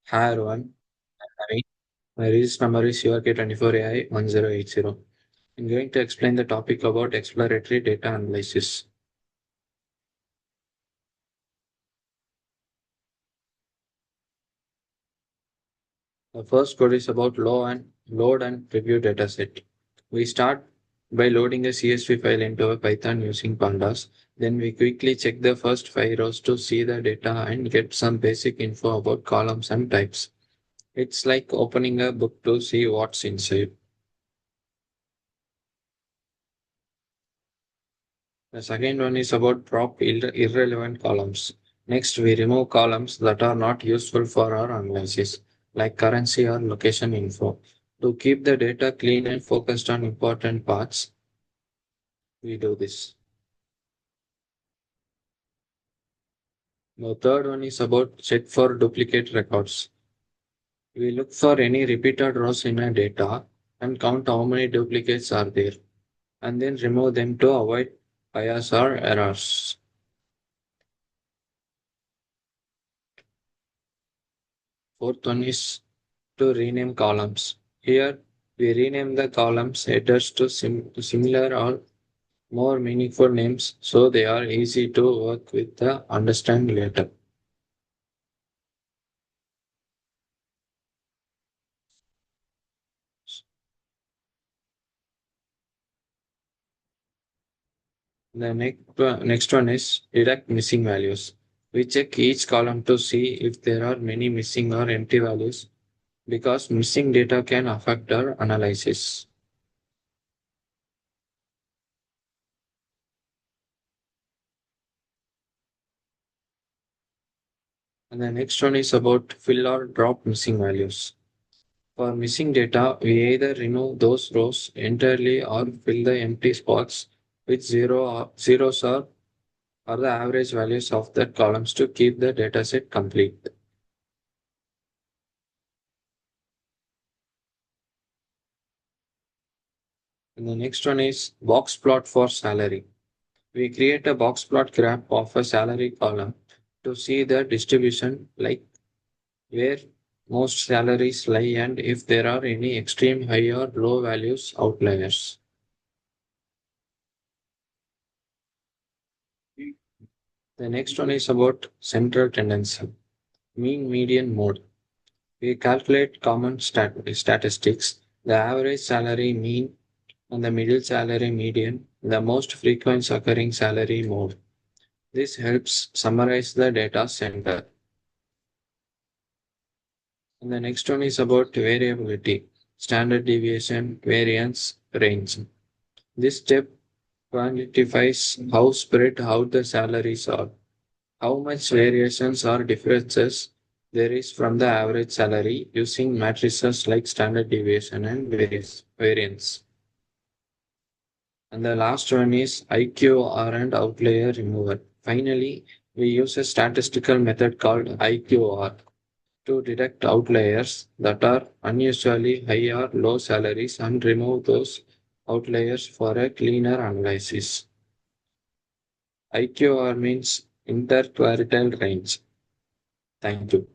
Hi everyone, Naveen. My release number is URK24AI1080. I'm going to explain the topic about exploratory data analysis. The first code is about load and preview dataset. We start by loading a CSV file into a Python using pandas. Then we quickly check the first 5 rows to see the data and get some basic info about columns and types. It's like opening a book to see what's inside. The second one is about drop irrelevant columns. Next, we remove columns that are not useful for our analysis, like currency or location info. To keep the data clean and focused on important parts, we do this. The third one is about check for duplicate records. We look for any repeated rows in a data and count how many duplicates are there, and then remove them to avoid bias or errors. Fourth one is to rename columns. Here, we rename the columns headers to similar or more meaningful names so they are easy to work with the understand later. The next one is detect missing values. We check each column to see if there are many missing or empty values because missing data can affect our analysis. And the next one is about fill or drop missing values. For missing data, we either remove those rows entirely or fill the empty spots with zeros or the average values of that columns to keep the dataset complete. And the next one is box plot for salary. We create a box plot graph of a salary column to see the distribution, like where most salaries lie and if there are any extreme high or low values outliers. The next one is about central tendency, mean median mode. We calculate common statistics, the average salary mean and the middle salary median, the most frequent occurring salary mode. This helps summarize the data center. And the next one is about variability, standard deviation, variance, range. This step quantifies how spread out the salaries are, how much variations or differences there is from the average salary using matrices like standard deviation and variance. And the last one is IQR and outlier removal. Finally, we use a statistical method called IQR to detect outliers that are unusually high or low salaries and remove those outliers for a cleaner analysis. IQR means interquartile range. Thank you.